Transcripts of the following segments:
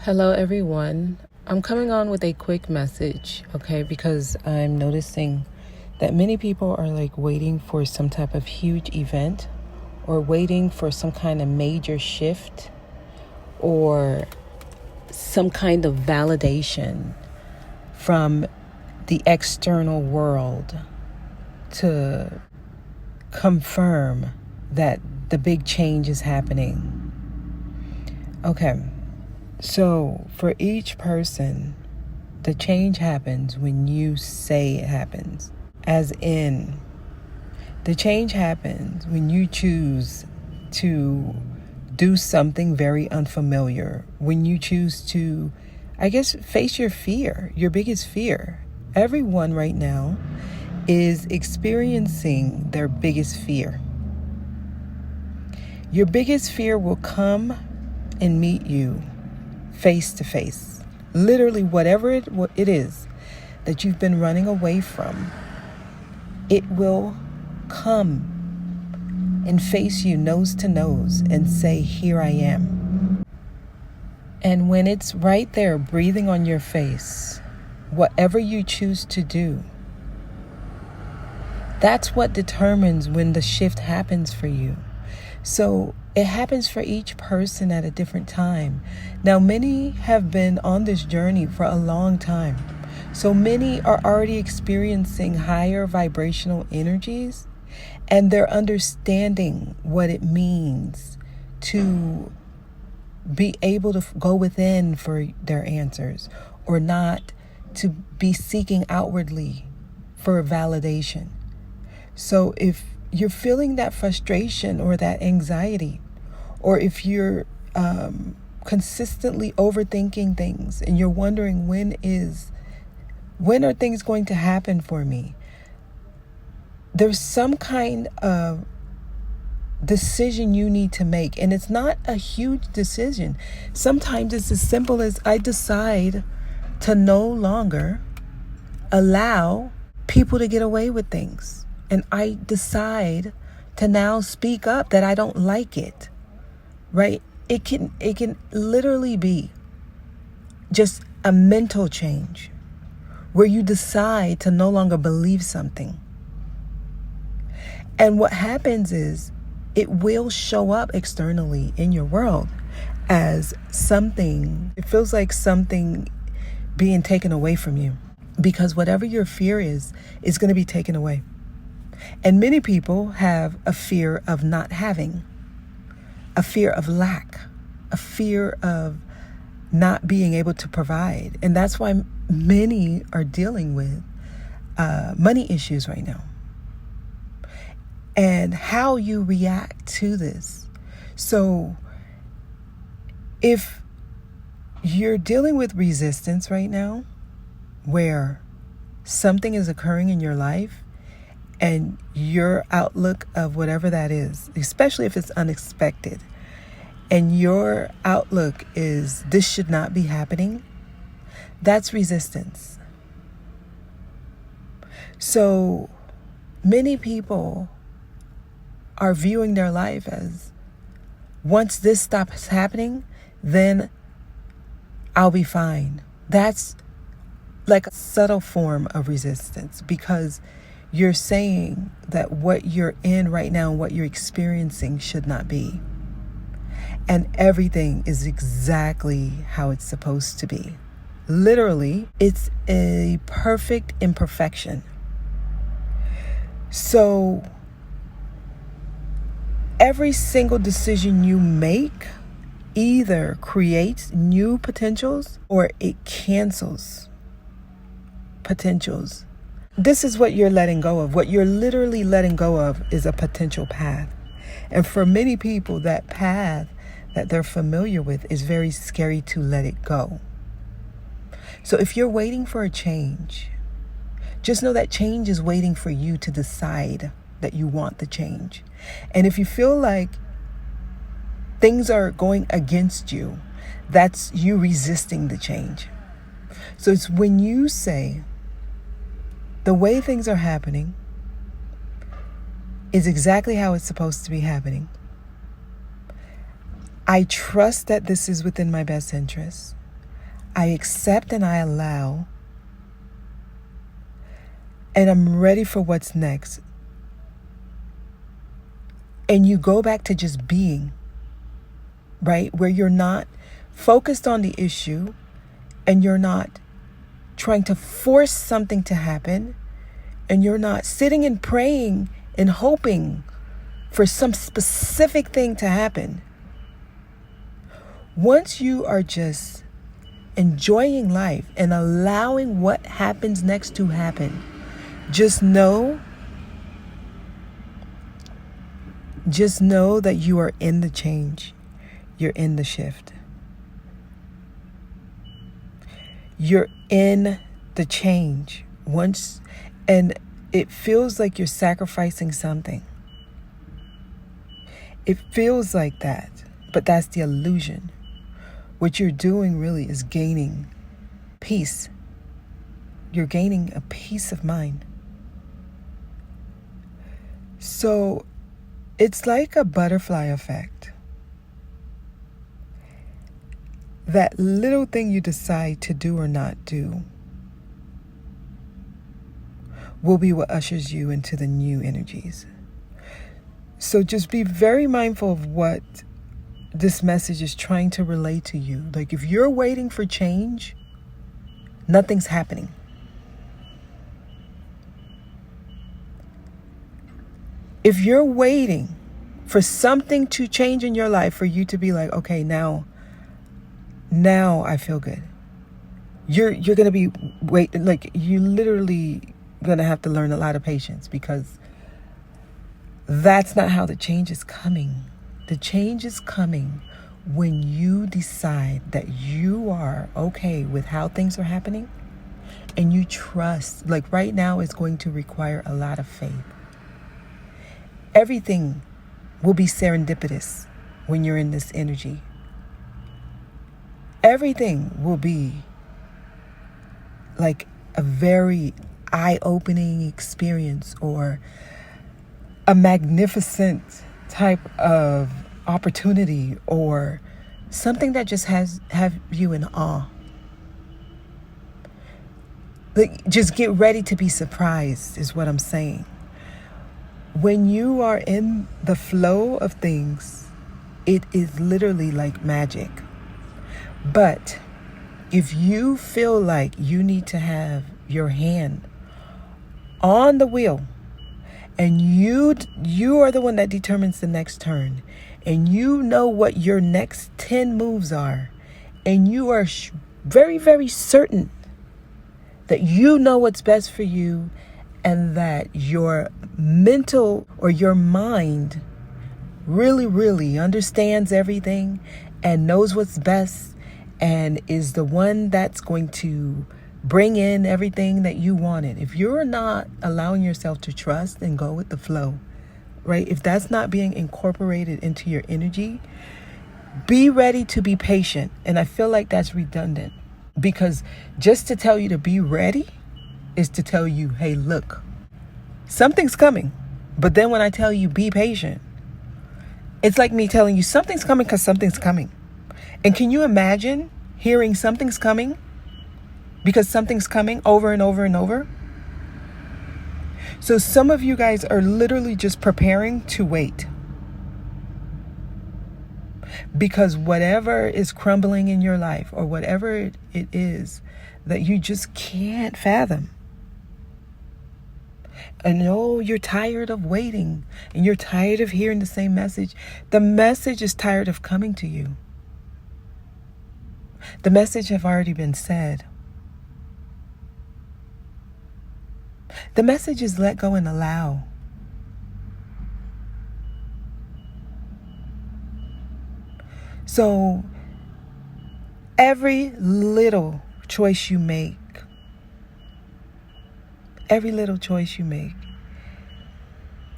Hello, everyone. I'm coming on with a quick message, okay, because I'm noticing that many people are waiting for some type of huge event or waiting for some kind of major shift or some kind of validation from the external world to confirm that the big change is happening. Okay. So for each person, the change happens when you say it happens. As in, the change happens when you choose to do something very unfamiliar, when you choose to, face your fear, your biggest fear. Everyone right now is experiencing their biggest fear. Your biggest fear will come and meet you face to face. Literally, whatever it is that you've been running away from, it will come and face you nose to nose and say, "Here I am." And when it's right there breathing on your face, whatever you choose to do, that's what determines when the shift happens for you. So it happens for each person at a different time. Now, many have been on this journey for a long time. So many are already experiencing higher vibrational energies, and they're understanding what it means to be able to go within for their answers, or not to be seeking outwardly for validation. So if you're feeling that frustration or that anxiety, or if you're consistently overthinking things and you're wondering when are things going to happen for me, there's some kind of decision you need to make. And it's not a huge decision. Sometimes it's as simple as I decide to no longer allow people to get away with things. And I decide to now speak up that I don't like it, right? It can literally be just a mental change where you decide to no longer believe something. And what happens is it will show up externally in your world as something. It feels like something being taken away from you, because whatever your fear is going to be taken away. And many people have a fear of not having, a fear of lack, a fear of not being able to provide. And that's why many are dealing with money issues right now. And how you react to this. So if you're dealing with resistance right now, where something is occurring in your life, and your outlook of whatever that is, especially if it's unexpected, and your outlook is this should not be happening, that's resistance. So many people are viewing their life as, once this stops happening, then I'll be fine. That's like a subtle form of resistance, because you're saying that what you're in right now, what you're experiencing, should not be. And everything is exactly how it's supposed to be. Literally, it's a perfect imperfection. So every single decision you make either creates new potentials or it cancels potentials. This is what you're letting go of. What you're literally letting go of is a potential path. And for many people, that path that they're familiar with is very scary to let it go. So if you're waiting for a change, just know that change is waiting for you to decide that you want the change. And if you feel like things are going against you, that's you resisting the change. So it's when you say, the way things are happening is exactly how it's supposed to be happening. I trust that this is within my best interest. I accept and I allow, and I'm ready for what's next. And you go back to just being, right? Where you're not focused on the issue and you're not trying to force something to happen, and you're not sitting and praying and hoping for some specific thing to happen. Once you are just enjoying life and allowing what happens next to happen, just know that you are in the change. You're in the shift. You're in the change once, and it feels like you're sacrificing something. It feels like that, but that's the illusion. What you're doing really is gaining peace. You're gaining a peace of mind. So it's like a butterfly effect. That little thing you decide to do or not do will be what ushers you into the new energies. So just be very mindful of what this message is trying to relay to you. Like, if you're waiting for change, nothing's happening. If you're waiting for something to change in your life for you to be like, okay, now I feel good. You're going to be you literally going to have to learn a lot of patience, because that's not how the change is coming. The change is coming when you decide that you are okay with how things are happening and you trust. Like right now is going to require a lot of faith. Everything will be serendipitous when you're in this energy. Everything will be like a very eye-opening experience, or a magnificent type of opportunity, or something that just have you in awe. Like, just get ready to be surprised is what I'm saying. When you are in the flow of things, it is literally like magic. But if you feel like you need to have your hand on the wheel, and you are the one that determines the next turn, and you know what your next 10 moves are, and you are very, very certain that you know what's best for you, and that your mental or your mind really, really understands everything and knows what's best and is the one that's going to bring in everything that you wanted. If you're not allowing yourself to trust and go with the flow, right? If that's not being incorporated into your energy, be ready to be patient. And I feel like that's redundant, because just to tell you to be ready is to tell you, hey, look, something's coming. But then when I tell you be patient, it's like me telling you something's coming because something's coming. And can you imagine hearing something's coming because something's coming over and over and over? So some of you guys are literally just preparing to wait, because whatever is crumbling in your life, or whatever it is that you just can't fathom, and you're tired of waiting, and you're tired of hearing the same message. The message is tired of coming to you. The message have already been said. The message is let go and allow. So every little choice you make,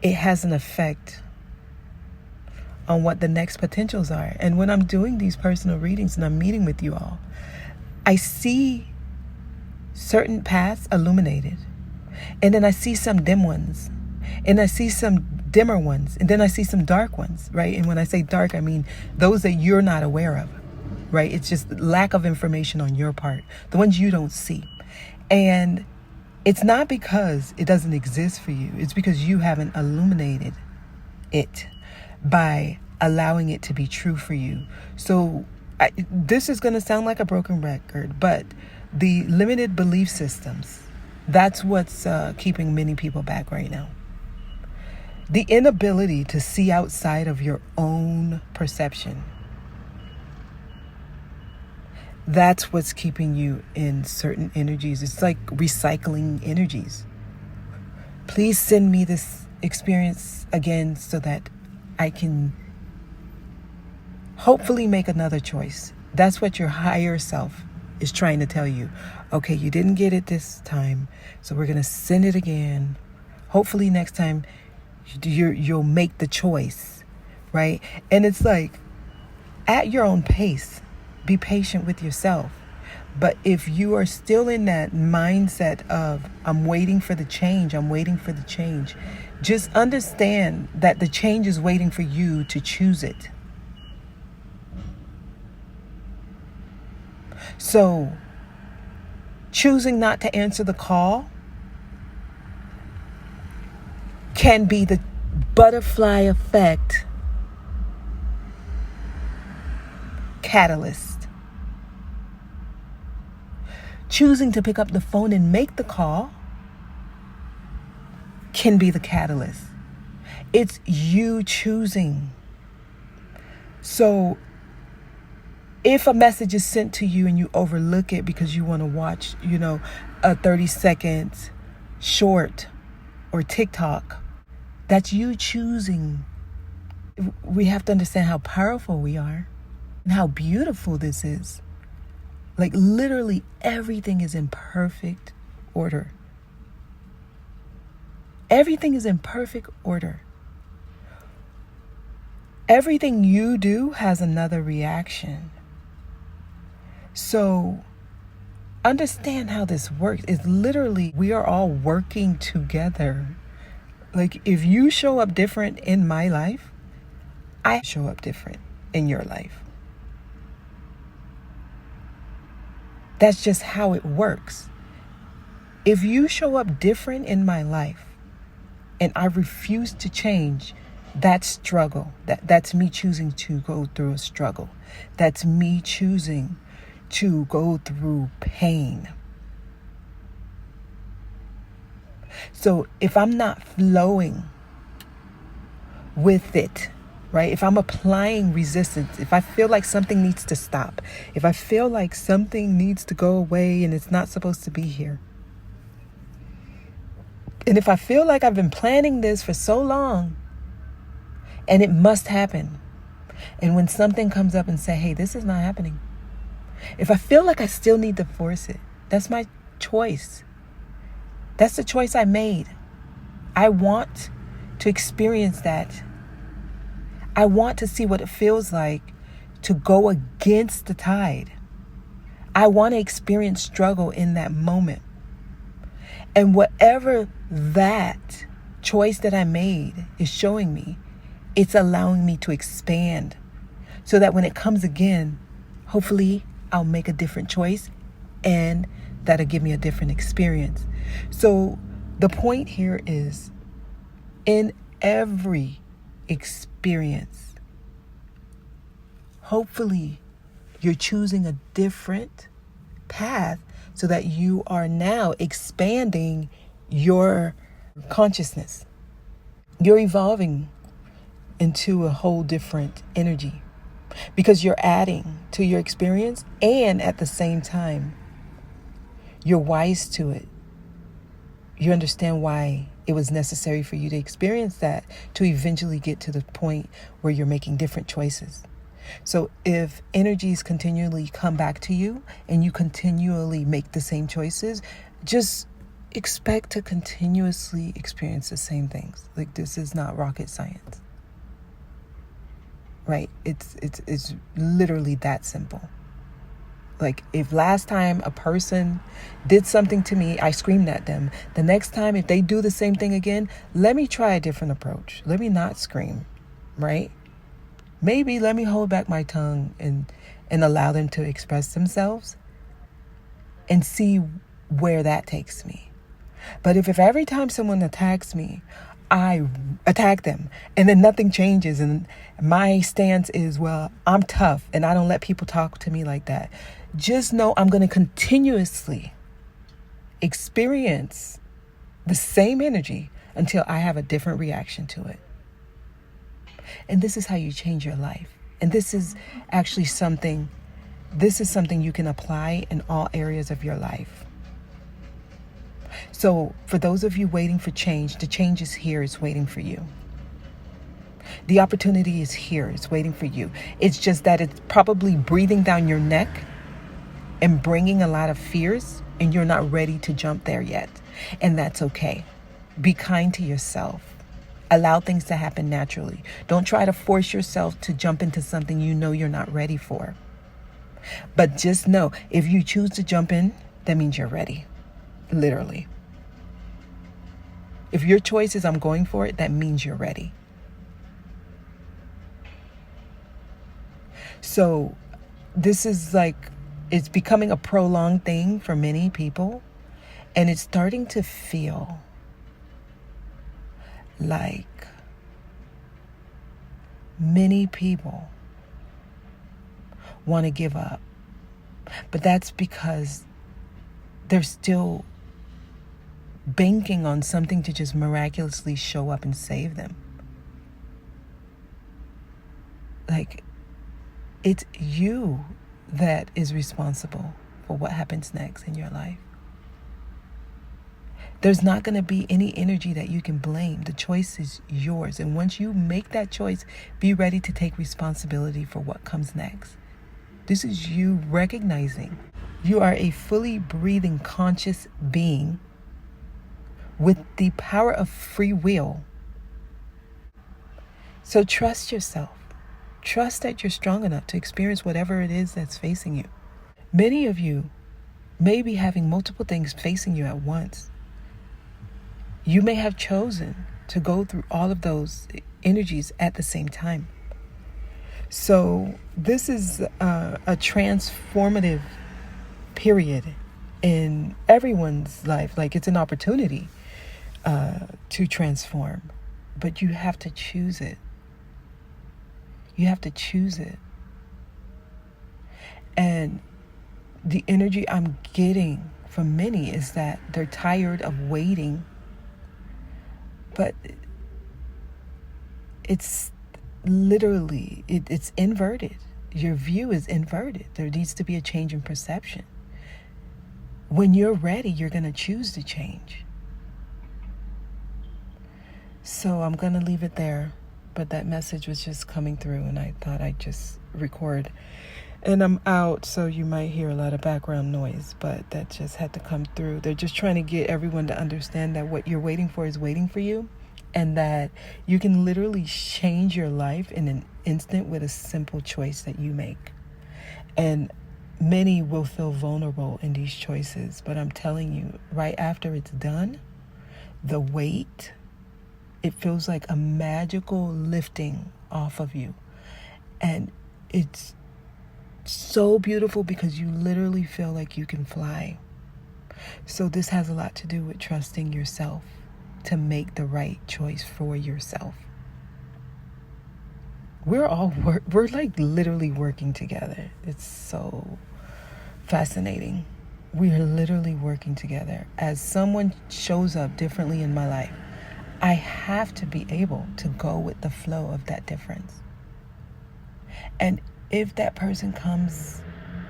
it has an effect on what the next potentials are. And when I'm doing these personal readings and I'm meeting with you all, I see certain paths illuminated. And then I see some dim ones. And I see some dimmer ones. And then I see some dark ones, right? And when I say dark, I mean those that you're not aware of. right? It's just lack of information on your part, the ones you don't see. And it's not because it doesn't exist for you. It's because you haven't illuminated it by allowing it to be true for you. So this is going to sound like a broken record, but the limited belief systems, that's what's keeping many people back right now. The inability to see outside of your own perception. That's what's keeping you in certain energies. It's like recycling energies. Please send me this experience again so that I can hopefully make another choice. That's what your higher self is trying to tell you. Okay, you didn't get it this time, so we're going to send it again. Hopefully next time you'll make the choice, right? And it's like, at your own pace, be patient with yourself. But if you are still in that mindset of, I'm waiting for the change, just understand that the change is waiting for you to choose it. So, choosing not to answer the call can be the butterfly effect catalyst. Choosing to pick up the phone and make the call can be the catalyst. It's you choosing. So if a message is sent to you and you overlook it because you want to watch, a 30-second short or TikTok, that's you choosing. We have to understand how powerful we are and how beautiful this is. Like literally everything is in perfect order. Everything is in perfect order. Everything you do has another reaction. So understand how this works. It's literally, we are all working together. Like if you show up different in my life, I show up different in your life. That's just how it works. If you show up different in my life and I refuse to change, that's struggle. That's me choosing to go through a struggle. That's me choosing to go through pain. So if I'm not flowing with it, right? If I'm applying resistance, if I feel like something needs to stop, if I feel like something needs to go away and it's not supposed to be here, and if I feel like I've been planning this for so long and it must happen, and when something comes up and say, hey, this is not happening, if I feel like I still need to force it, that's my choice. That's the choice I made. I want to experience that. I want to see what it feels like to go against the tide. I want to experience struggle in that moment. And whatever that choice that I made is showing me, it's allowing me to expand so that when it comes again, hopefully I'll make a different choice and that'll give me a different experience. So the point here is, in every experience, hopefully you're choosing a different path so that you are now expanding your consciousness. You're evolving into a whole different energy because you're adding to your experience, and at the same time, you're wise to it. You understand why it was necessary for you to experience that to eventually get to the point where you're making different choices. So if energies continually come back to you and you continually make the same choices, just expect to continuously experience the same things. Like, this is not rocket science, right? It's literally that simple. Like, if last time a person did something to me, I screamed at them. The next time, if they do the same thing again, let me try a different approach. Let me not scream, right? Maybe let me hold back my tongue and and allow them to express themselves and see where that takes me. But if every time someone attacks me, I attack them and then nothing changes and my stance is, well, I'm tough and I don't let people talk to me like that, just know I'm going to continuously experience the same energy until I have a different reaction to it. And this is how you change your life. And this is actually something you can apply in all areas of your life. So for those of you waiting for change, the change is here. It's waiting for you. The opportunity is here. It's waiting for you. It's just that it's probably breathing down your neck and bringing a lot of fears, and you're not ready to jump there yet. And that's okay. Be kind to yourself. Allow things to happen naturally. Don't try to force yourself to jump into something you know you're not ready for. But just know, if you choose to jump in, that means you're ready. Literally. If your choice is I'm going for it, that means you're ready. So this is it's becoming a prolonged thing for many people. And it's starting to feel like many people want to give up. But that's because they're still banking on something to just miraculously show up and save them. It's you that is responsible for what happens next in your life. There's not going to be any energy that you can blame. The choice is yours. And once you make that choice, be ready to take responsibility for what comes next. This is you recognizing you are a fully breathing, conscious being with the power of free will. So trust yourself. Trust that you're strong enough to experience whatever it is that's facing you. Many of you may be having multiple things facing you at once. You may have chosen to go through all of those energies at the same time. So this is a transformative period in everyone's life. It's an opportunity to transform, but you have to choose it. You have to choose it. And the energy I'm getting from many is that they're tired of waiting, but it's literally, it's inverted. Your view is inverted. There needs to be a change in perception. When you're ready, you're going to choose to change. So I'm going to leave it there. But that message was just coming through and I thought I'd just record. And I'm out, so you might hear a lot of background noise, but that just had to come through. They're just trying to get everyone to understand that what you're waiting for is waiting for you, and that you can literally change your life in an instant with a simple choice that you make. And many will feel vulnerable in these choices, but I'm telling you, right after it's done, the weight, it feels like a magical lifting off of you. And it's so beautiful because you literally feel like you can fly. So this has a lot to do with trusting yourself to make the right choice for yourself. We're literally working together. It's so fascinating. We are literally working together. As someone shows up differently in my life, I have to be able to go with the flow of that difference. And if that person comes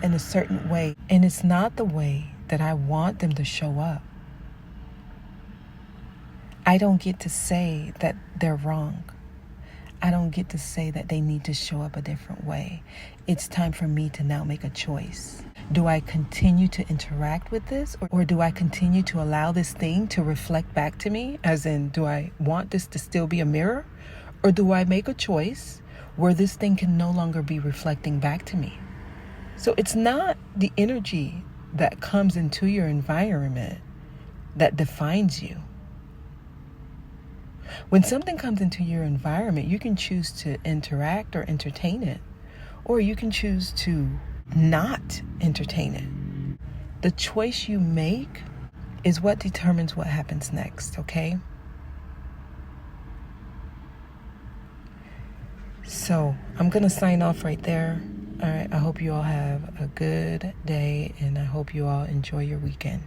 in a certain way, and it's not the way that I want them to show up, I don't get to say that they're wrong. I don't get to say that they need to show up a different way. It's time for me to now make a choice. Do I continue to interact with this, or do I continue to allow this thing to reflect back to me? As in, do I want this to still be a mirror? Or do I make a choice where this thing can no longer be reflecting back to me? So it's not the energy that comes into your environment that defines you. When something comes into your environment, you can choose to interact or entertain it, or you can choose to not entertain it. The choice you make is what determines what happens next, okay? So I'm going to sign off right there. All right. I hope you all have a good day, and I hope you all enjoy your weekend.